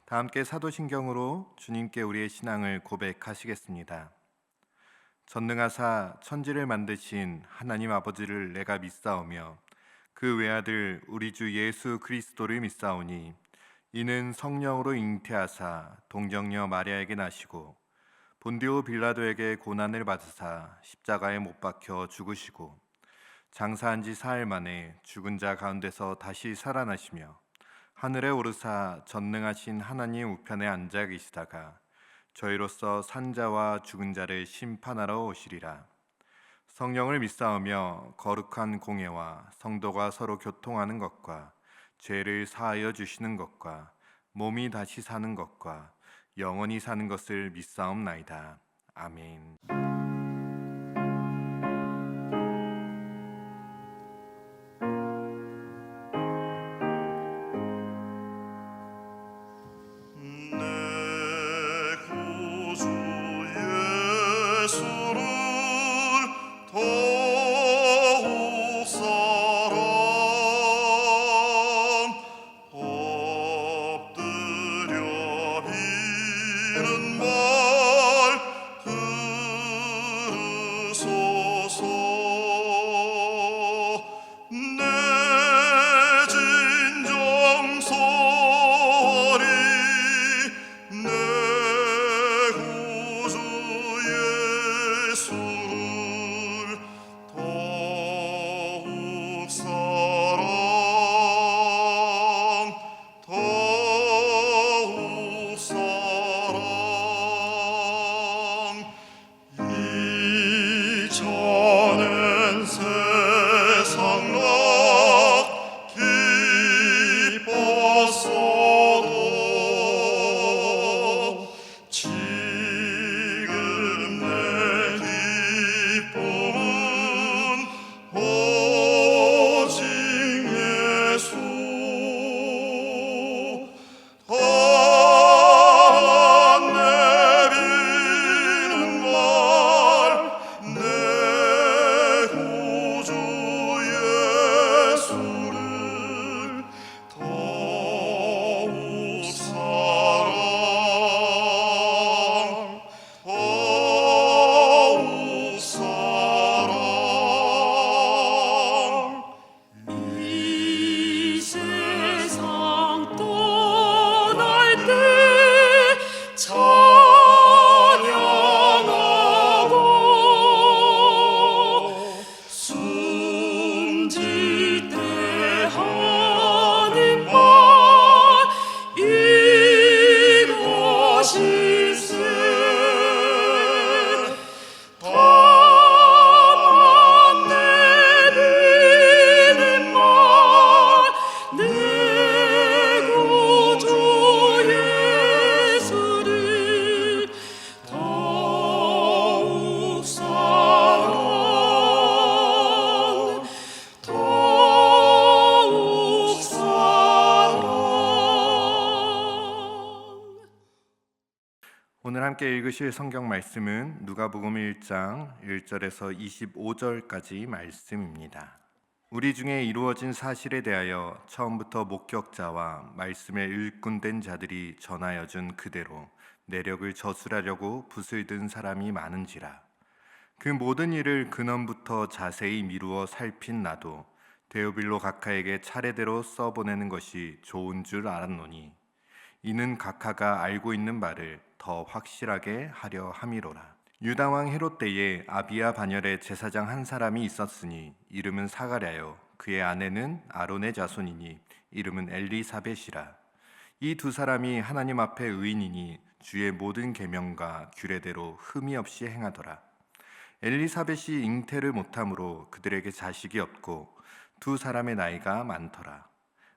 다 함께 사도신경으로 주님께 우리의 신앙을 고백하시겠습니다. 전능하사 천지를 만드신 하나님 아버지를 내가 믿사오며 그 외아들 우리 주 예수 그리스도를 믿사오니 이는 성령으로 잉태하사 동정녀 마리아에게 나시고 본디오 빌라도에게 고난을 받으사 십자가에 못 박혀 죽으시고 장사한 지 사흘 만에 죽은 자 가운데서 다시 살아나시며 하늘에 오르사 전능하신 하나님 우편에 앉아 계시다가 저희로서 산자와 죽은 자를 심판하러 오시리라. 성령을 믿사오며 거룩한 공예와 성도가 서로 교통하는 것과 죄를 사하여 주시는 것과 몸이 다시 사는 것과 영원히 사는 것을 믿사옵나이다. 아멘. 오늘 함께 읽으실 성경 말씀은 누가복음 1장 1절에서 25절까지 말씀입니다. 우리 중에 이루어진 사실에 대하여 처음부터 목격자와 말씀에 일꾼된 자들이 전하여 준 그대로 내력을 저술하려고 붓을 든 사람이 많은지라. 그 모든 일을 근원부터 자세히 미루어 살핀 나도 데오빌로 각하에게 차례대로 써보내는 것이 좋은 줄 알았노니 이는 각하가 알고 있는 바를 더 확실하게 하려 함이로라. 유다왕 헤롯 때에 아비야 반열에 제사장 한 사람이 있었으니 이름은 사가랴요 그의 아내는 아론의 자손이니 이름은 엘리사벳이라. 이 두 사람이 하나님 앞에 의인이니 주의 모든 계명과 규례대로 흠이 없이 행하더라. 엘리사벳이 잉태를 못함으로 그들에게 자식이 없고 두 사람의 나이가 많더라.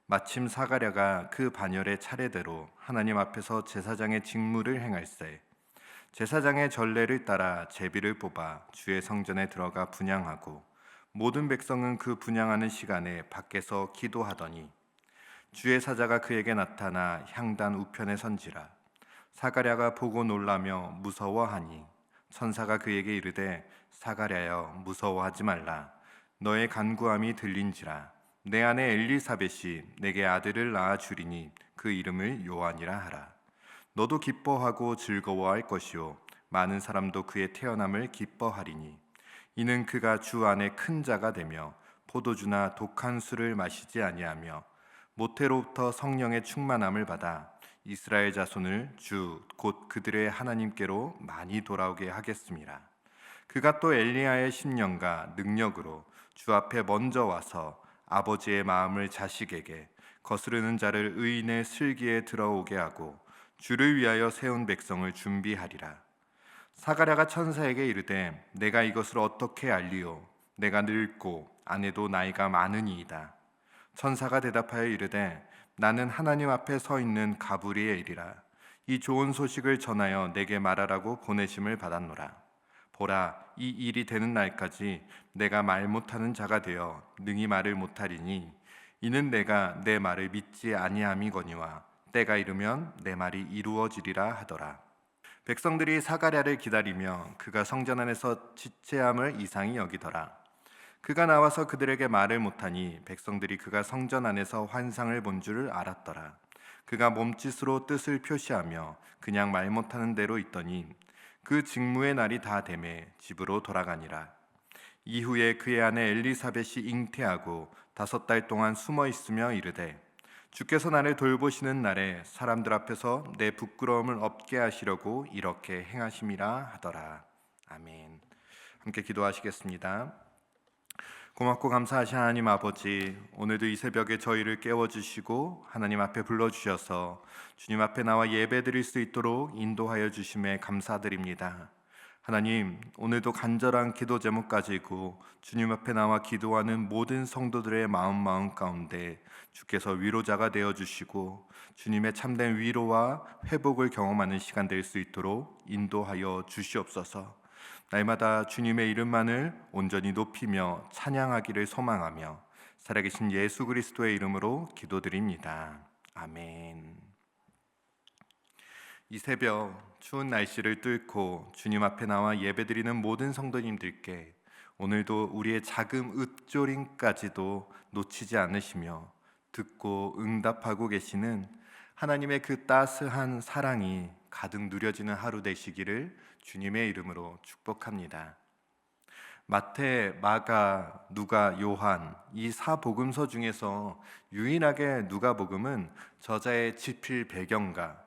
마침 사가랴가 그 반열의 차례대로 하나님 앞에서 제사장의 직무를 행할세 제사장의 전례를 따라 제비를 뽑아 주의 성전에 들어가 분향하고 모든 백성은 그 분향하는 시간에 밖에서 기도하더니 주의 사자가 그에게 나타나 향단 우편에 선지라. 사가랴가 보고 놀라며 무서워하니 천사가 그에게 이르되 사가랴여 무서워하지 말라. 너의 간구함이 들린지라. 내 아내 엘리사벳이 내게 아들을 낳아 주리니 그 이름을 요한이라 하라. 너도 기뻐하고 즐거워할 것이요 많은 사람도 그의 태어남을 기뻐하리니 이는 그가 주 안에 큰 자가 되며 포도주나 독한 술을 마시지 아니하며 모태로부터 성령의 충만함을 받아 이스라엘 자손을 주 곧 그들의 하나님께로 많이 돌아오게 하겠습니다. 그가 또 엘리야의 심령과 능력으로 주 앞에 먼저 와서 아버지의 마음을 자식에게 거스르는 자를 의인의 슬기에 들어오게 하고 주를 위하여 세운 백성을 준비하리라. 사가랴가 천사에게 이르되 내가 이것을 어떻게 알리오? 내가 늙고 아내도 나이가 많으니이다. 천사가 대답하여 이르되 나는 하나님 앞에 서 있는 가브리엘이라. 이 좋은 소식을 전하여 내게 말하라고 보내심을 받았노라. 보라, 이 일이 되는 날까지 내가 말 못하는 자가 되어 능히 말을 못하리니 이는 내가 내 말을 믿지 아니함이거니와 때가 이르면 내 말이 이루어지리라 하더라. 백성들이 사가랴를 기다리며 그가 성전 안에서 지체함을 이상히 여기더라. 그가 나와서 그들에게 말을 못하니 백성들이 그가 성전 안에서 환상을 본 줄을 알았더라. 그가 몸짓으로 뜻을 표시하며 그냥 말 못하는 대로 있더니 그 직무의 날이 다 되매 집으로 돌아가니라. 이후에 그의 아내 엘리사벳이 잉태하고 5달 동안 숨어 있으며 이르되 주께서 나를 돌보시는 날에 사람들 앞에서 내 부끄러움을 없게 하시려고 이렇게 행하심이라 하더라. 아멘. 함께 기도하시겠습니다. 고맙고 감사하신 하나님 아버지, 오늘도 이 새벽에 저희를 깨워주시고 하나님 앞에 불러주셔서 주님 앞에 나와 예배드릴 수 있도록 인도하여 주심에 감사드립니다. 하나님, 오늘도 간절한 기도 제목 가지고 주님 앞에 나와 기도하는 모든 성도들의 마음 가운데 주께서 위로자가 되어주시고 주님의 참된 위로와 회복을 경험하는 시간 될 수 있도록 인도하여 주시옵소서. 날마다 주님의 이름만을 온전히 높이며 찬양하기를 소망하며 살아계신 예수 그리스도의 이름으로 기도드립니다. 아멘. 이 새벽 추운 날씨를 뚫고 주님 앞에 나와 예배드리는 모든 성도님들께 오늘도 우리의 작은 읊조림까지도 놓치지 않으시며 듣고 응답하고 계시는 하나님의 그 따스한 사랑이 가득 누려지는 하루 되시기를 주님의 이름으로 축복합니다. 마태, 마가, 누가, 요한 이 4복음서 중에서 유일하게 누가복음은 저자의 지필 배경과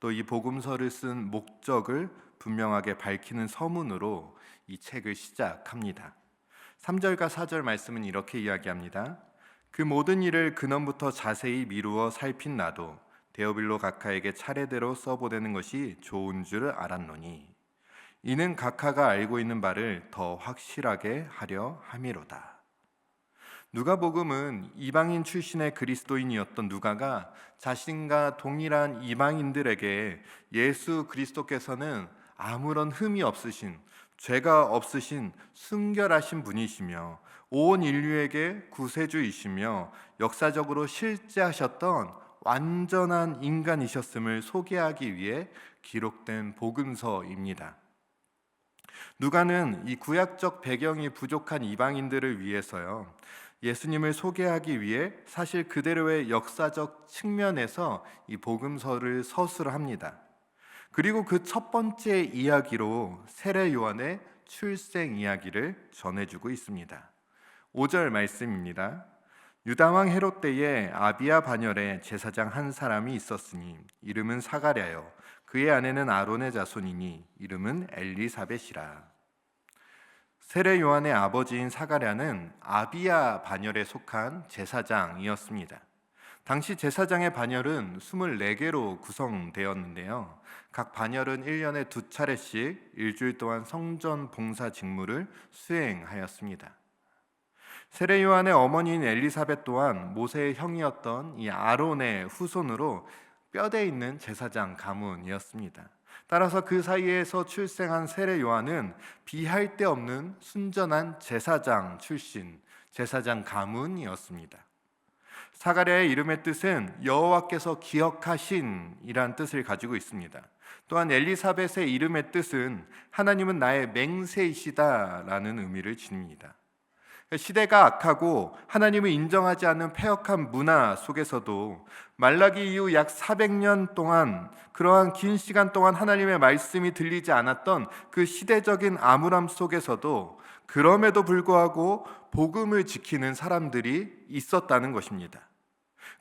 또 이 복음서를 쓴 목적을 분명하게 밝히는 서문으로 이 책을 시작합니다. 3절과 4절 말씀은 이렇게 이야기합니다. 그 모든 일을 근원부터 자세히 미루어 살핀 나도 데오빌로 각하에게 차례대로 써보내는 것이 좋은 줄 알았노니 이는 각하가 알고 있는 바를 더 확실하게 하려 함이로다. 누가복음은 이방인 출신의 그리스도인이었던 누가가 자신과 동일한 이방인들에게 예수 그리스도께서는 아무런 흠이 없으신, 죄가 없으신 순결하신 분이시며 온 인류에게 구세주이시며 역사적으로 실제하셨던 완전한 인간이셨음을 소개하기 위해 기록된 복음서입니다. 누가는 이 구약적 배경이 부족한 이방인들을 위해서요, 예수님을 소개하기 위해 사실 그대로의 역사적 측면에서 이 복음서를 서술합니다. 그리고 그 첫 번째 이야기로 세례 요한의 출생 이야기를 전해주고 있습니다. 5절 말씀입니다. 유다왕 헤롯 때에 아비야 반열에 제사장 한 사람이 있었으니 이름은 사가랴요 그의 아내는 아론의 자손이니 이름은 엘리사벳이라. 세례 요한의 아버지인 사가랴는 아비야 반열에 속한 제사장이었습니다. 당시 제사장의 반열은 24개로 구성되었는데요. 각 반열은 1년에 2차례씩 일주일 동안 성전 봉사 직무를 수행하였습니다. 세례 요한의 어머니인 엘리사벳 또한 모세의 형이었던 이 아론의 후손으로 뼈대 있는 제사장 가문이었습니다. 따라서 그 사이에서 출생한 세례 요한은 비할 데 없는 순전한 제사장 출신, 제사장 가문이었습니다. 사가랴의 이름의 뜻은 여호와께서 기억하신이란 뜻을 가지고 있습니다. 또한 엘리사벳의 이름의 뜻은 하나님은 나의 맹세이시다라는 의미를 지닙니다. 시대가 악하고 하나님을 인정하지 않는 패역한 문화 속에서도 말라기 이후 약 400년 동안, 그러한 긴 시간 동안 하나님의 말씀이 들리지 않았던 그 시대적인 암울함 속에서도 그럼에도 불구하고 복음을 지키는 사람들이 있었다는 것입니다.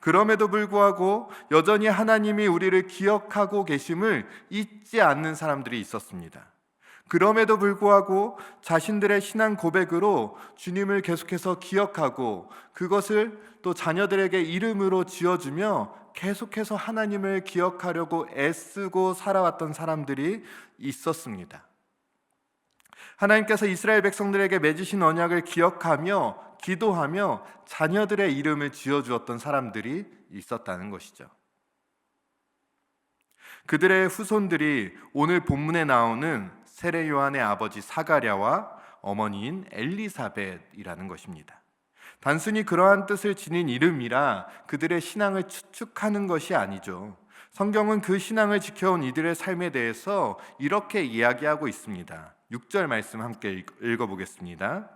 그럼에도 불구하고 여전히 하나님이 우리를 기억하고 계심을 잊지 않는 사람들이 있었습니다. 그럼에도 불구하고 자신들의 신앙 고백으로 주님을 계속해서 기억하고 그것을 또 자녀들에게 이름으로 지어주며 계속해서 하나님을 기억하려고 애쓰고 살아왔던 사람들이 있었습니다. 하나님께서 이스라엘 백성들에게 맺으신 언약을 기억하며 기도하며 자녀들의 이름을 지어주었던 사람들이 있었다는 것이죠. 그들의 후손들이 오늘 본문에 나오는 세례 요한의 아버지 사가랴와 어머니인 엘리사벳이라는 것입니다. 단순히 그러한 뜻을 지닌 이름이라 그들의 신앙을 추측하는 것이 아니죠. 성경은 그 신앙을 지켜온 이들의 삶에 대해서 이렇게 이야기하고 있습니다. 6절 말씀 함께 읽어보겠습니다.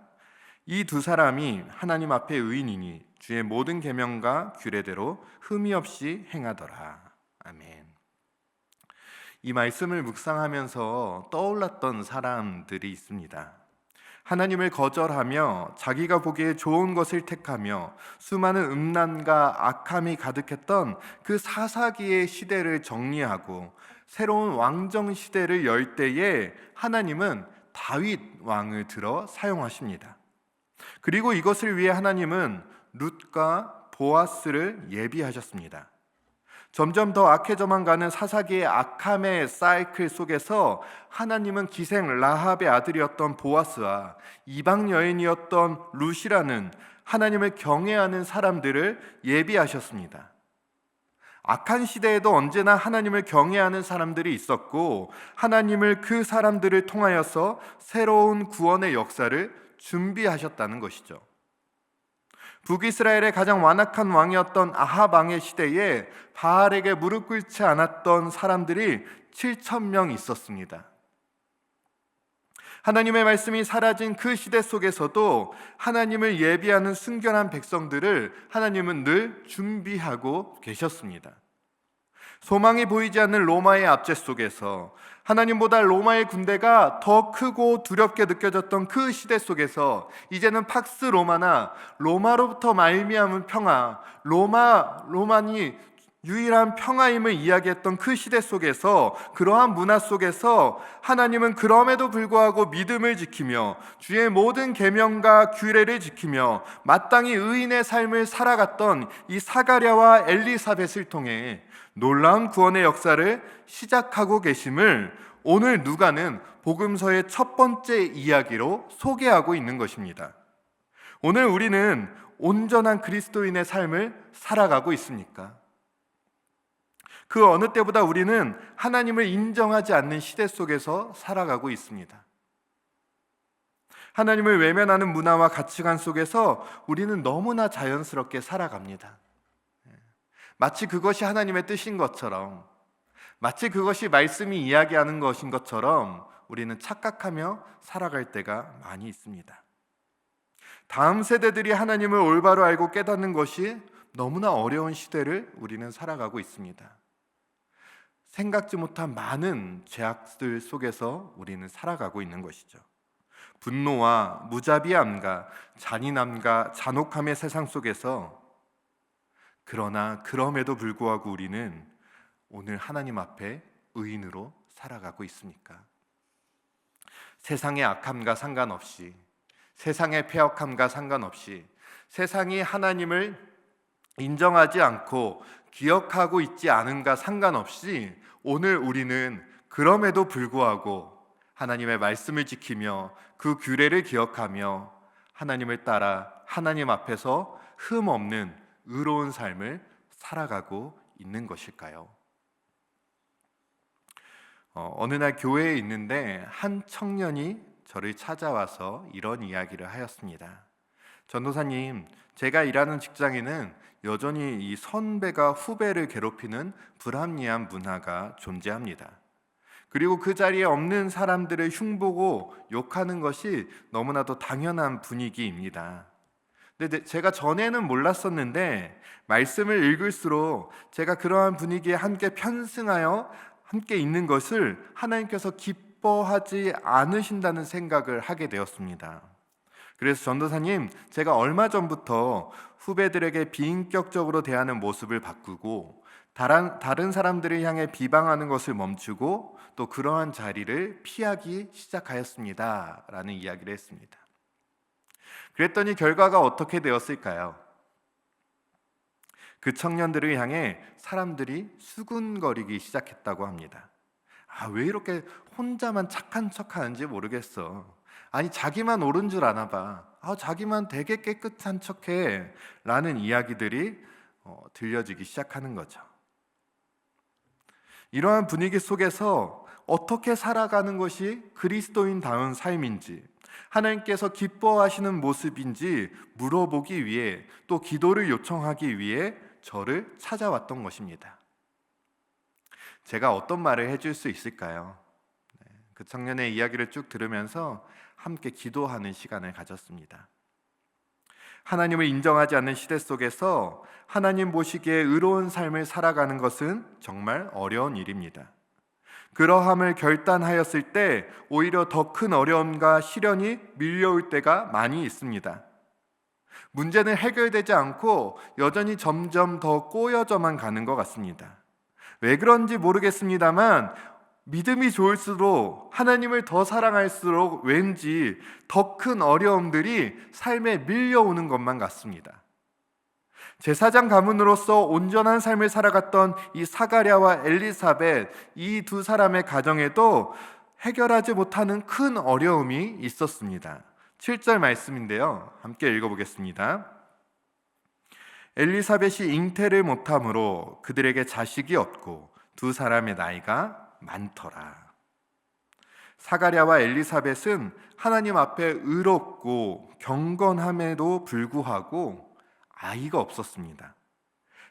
이 두 사람이 하나님 앞에 의인이니 주의 모든 계명과 규례대로 흠이 없이 행하더라. 아멘. 이 말씀을 묵상하면서 떠올랐던 사람들이 있습니다. 하나님을 거절하며 자기가 보기에 좋은 것을 택하며 수많은 음란과 악함이 가득했던 그 사사기의 시대를 정리하고 새로운 왕정 시대를 열 때에 하나님은 다윗 왕을 들어 사용하십니다. 그리고 이것을 위해 하나님은 룻과 보아스를 예비하셨습니다. 점점 더 악해져만 가는 사사기의 악함의 사이클 속에서 하나님은 기생 라합의 아들이었던 보아스와 이방 여인이었던 룻이라는 하나님을 경외하는 사람들을 예비하셨습니다. 악한 시대에도 언제나 하나님을 경외하는 사람들이 있었고 하나님을 그 사람들을 통하여서 새로운 구원의 역사를 준비하셨다는 것이죠. 북이스라엘의 가장 완악한 왕이었던 아합 왕의 시대에 바알에게 무릎 꿇지 않았던 사람들이 7,000명 있었습니다. 하나님의 말씀이 사라진 그 시대 속에서도 하나님을 예비하는 순결한 백성들을 하나님은 늘 준비하고 계셨습니다. 소망이 보이지 않는 로마의 압제 속에서 하나님보다 로마의 군대가 더 크고 두렵게 느껴졌던 그 시대 속에서 이제는 팍스 로마나 로마로부터 말미암은 평화, 로만이 유일한 평화임을 이야기했던 그 시대 속에서 그러한 문화 속에서 하나님은 그럼에도 불구하고 믿음을 지키며 주의 모든 계명과 규례를 지키며 마땅히 의인의 삶을 살아갔던 이 사가랴와 엘리사벳을 통해 놀라운 구원의 역사를 시작하고 계심을 오늘 누가는 복음서의 첫 번째 이야기로 소개하고 있는 것입니다. 오늘 우리는 온전한 그리스도인의 삶을 살아가고 있습니까? 그 어느 때보다 우리는 하나님을 인정하지 않는 시대 속에서 살아가고 있습니다. 하나님을 외면하는 문화와 가치관 속에서 우리는 너무나 자연스럽게 살아갑니다. 마치 그것이 하나님의 뜻인 것처럼, 마치 그것이 말씀이 이야기하는 것인 것처럼 우리는 착각하며 살아갈 때가 많이 있습니다. 다음 세대들이 하나님을 올바로 알고 깨닫는 것이 너무나 어려운 시대를 우리는 살아가고 있습니다. 생각지 못한 많은 죄악들 속에서 우리는 살아가고 있는 것이죠. 분노와 무자비함과 잔인함과 잔혹함의 세상 속에서, 그러나 그럼에도 불구하고 우리는 오늘 하나님 앞에 의인으로 살아가고 있습니까? 세상의 악함과 상관없이, 세상의 패역함과 상관없이, 세상이 하나님을 인정하지 않고 기억하고 있지 않은가 상관없이 오늘 우리는 그럼에도 불구하고 하나님의 말씀을 지키며 그 규례를 기억하며 하나님을 따라 하나님 앞에서 흠 없는 의로운 삶을 살아가고 있는 것일까요? 어느 날 교회에 있는데 한 청년이 저를 찾아와서 이런 이야기를 하였습니다. 전도사님, 제가 일하는 직장에는 여전히 이 선배가 후배를 괴롭히는 불합리한 문화가 존재합니다. 그리고 그 자리에 없는 사람들을 흉보고 욕하는 것이 너무나도 당연한 분위기입니다. 근데 제가 전에는 몰랐었는데 말씀을 읽을수록 제가 그러한 분위기에 함께 편승하여 함께 있는 것을 하나님께서 기뻐하지 않으신다는 생각을 하게 되었습니다. 그래서 전도사님, 제가 얼마 전부터 후배들에게 비인격적으로 대하는 모습을 바꾸고 다른 사람들을 향해 비방하는 것을 멈추고 또 그러한 자리를 피하기 시작하였습니다 라는 이야기를 했습니다. 그랬더니 결과가 어떻게 되었을까요? 그 청년들을 향해 사람들이 수군거리기 시작했다고 합니다. 왜 이렇게 혼자만 착한 척하는지 모르겠어. 아니, 자기만 옳은 줄 아나 봐. 자기만 되게 깨끗한 척해 라는 이야기들이 들려지기 시작하는 거죠. 이러한 분위기 속에서 어떻게 살아가는 것이 그리스도인다운 삶인지, 하나님께서 기뻐하시는 모습인지 물어보기 위해, 또 기도를 요청하기 위해 저를 찾아왔던 것입니다. 제가 어떤 말을 해줄 수 있을까요? 그 청년의 이야기를 쭉 들으면서 함께 기도하는 시간을 가졌습니다. 하나님을 인정하지 않는 시대 속에서 하나님 보시기에 의로운 삶을 살아가는 것은 정말 어려운 일입니다. 그러함을 결단하였을 때 오히려 더 큰 어려움과 시련이 밀려올 때가 많이 있습니다. 문제는 해결되지 않고 여전히 점점 더 꼬여져만 가는 것 같습니다. 왜 그런지 모르겠습니다만 믿음이 좋을수록, 하나님을 더 사랑할수록 왠지 더 큰 어려움들이 삶에 밀려오는 것만 같습니다. 제사장 가문으로서 온전한 삶을 살아갔던 이 사가랴와 엘리사벳, 이 두 사람의 가정에도 해결하지 못하는 큰 어려움이 있었습니다. 7절 말씀인데요, 함께 읽어보겠습니다. 엘리사벳이 잉태를 못함으로 그들에게 자식이 없고 두 사람의 나이가 많더라. 사가랴와 엘리사벳은 하나님 앞에 의롭고 경건함에도 불구하고 아이가 없었습니다.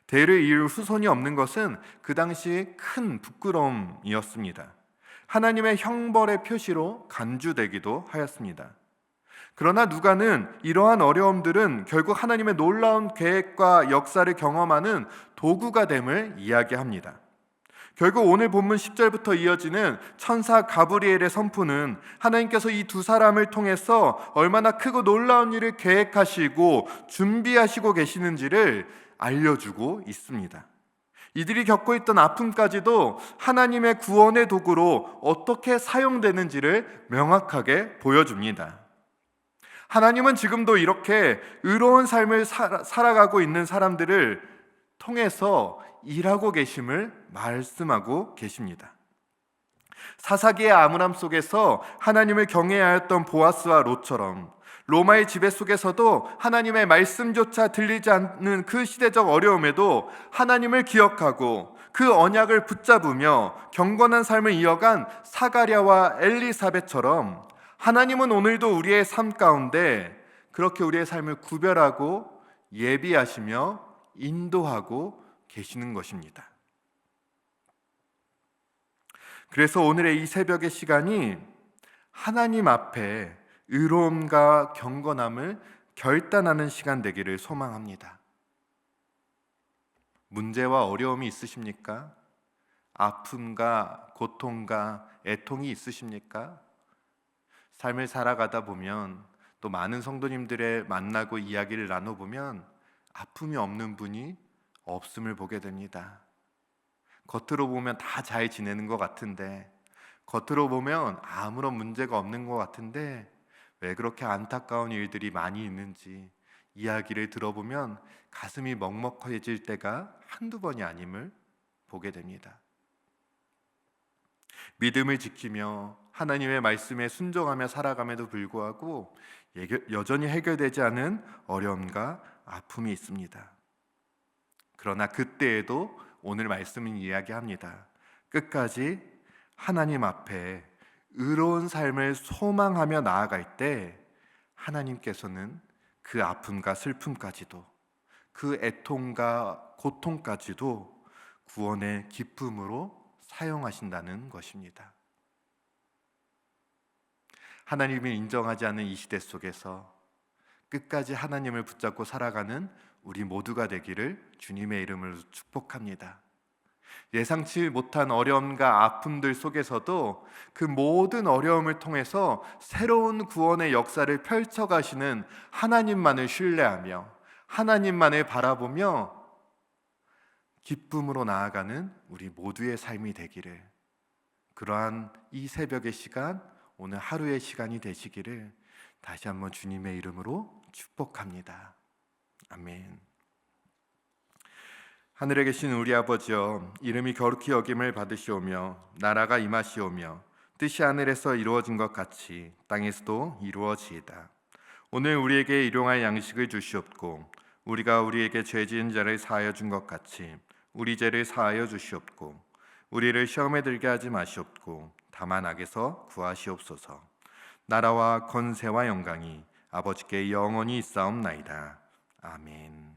대를 이을 후손이 없는 것은 그 당시 큰 부끄러움이었습니다. 하나님의 형벌의 표시로 간주되기도 하였습니다. 그러나 누가는 이러한 어려움들은 결국 하나님의 놀라운 계획과 역사를 경험하는 도구가 됨을 이야기합니다. 결국 오늘 본문 10절부터 이어지는 천사 가브리엘의 선포는 하나님께서 이 두 사람을 통해서 얼마나 크고 놀라운 일을 계획하시고 준비하시고 계시는지를 알려주고 있습니다. 이들이 겪고 있던 아픔까지도 하나님의 구원의 도구로 어떻게 사용되는지를 명확하게 보여줍니다. 하나님은 지금도 이렇게 의로운 삶을 살아가고 있는 사람들을 통해서 일하고 계심을 말씀하고 계십니다. 사사기의 암울함 속에서 하나님을 경외하였던 보아스와 롯처럼 로마의 지배 속에서도 하나님의 말씀조차 들리지 않는 그 시대적 어려움에도 하나님을 기억하고 그 언약을 붙잡으며 경건한 삶을 이어간 사가랴와 엘리사벳처럼 하나님은 오늘도 우리의 삶 가운데 그렇게 우리의 삶을 구별하고 예비하시며 인도하고 계시는 것입니다. 그래서 오늘의 이 새벽의 시간이 하나님 앞에 의로움과 경건함을 결단하는 시간 되기를 소망합니다. 문제와 어려움이 있으십니까? 아픔과 고통과 애통이 있으십니까? 삶을 살아가다 보면, 또 많은 성도님들의 만나고 이야기를 나눠보면 아픔이 없는 분이 없음을 보게 됩니다. 겉으로 보면 다 잘 지내는 것 같은데, 겉으로 보면 아무런 문제가 없는 것 같은데 왜 그렇게 안타까운 일들이 많이 있는지 이야기를 들어보면 가슴이 먹먹해질 때가 한두 번이 아님을 보게 됩니다. 믿음을 지키며 하나님의 말씀에 순종하며 살아감에도 불구하고 여전히 해결되지 않은 어려움과 아픔이 있습니다. 그러나 그때에도 오늘 말씀은 이야기합니다. 끝까지 하나님 앞에 의로운 삶을 소망하며 나아갈 때 하나님께서는 그 아픔과 슬픔까지도, 그 애통과 고통까지도 구원의 기쁨으로 사용하신다는 것입니다. 하나님을 인정하지 않는 이 시대 속에서 끝까지 하나님을 붙잡고 살아가는 우리 모두가 되기를 주님의 이름으로 축복합니다. 예상치 못한 어려움과 아픔들 속에서도 그 모든 어려움을 통해서 새로운 구원의 역사를 펼쳐가시는 하나님만을 신뢰하며 하나님만을 바라보며 기쁨으로 나아가는 우리 모두의 삶이 되기를, 그러한 이 새벽의 시간, 오늘 하루의 시간이 되시기를 다시 한번 주님의 이름으로 축복합니다. 아멘. 하늘에 계신 우리 아버지여, 이름이 거룩히 여김을 받으시오며 나라가 임하시오며 뜻이 하늘에서 이루어진 것 같이 땅에서도 이루어지이다. 오늘 우리에게 일용할 양식을 주시옵고 우리가 우리에게 죄 지은 자를 사하여 준 것 같이 우리 죄를 사하여 주시옵고 우리를 시험에 들게 하지 마시옵고 다만 악에서 구하시옵소서. 나라와 권세와 영광이 아버지께 영원히 있사옵나이다. 아멘.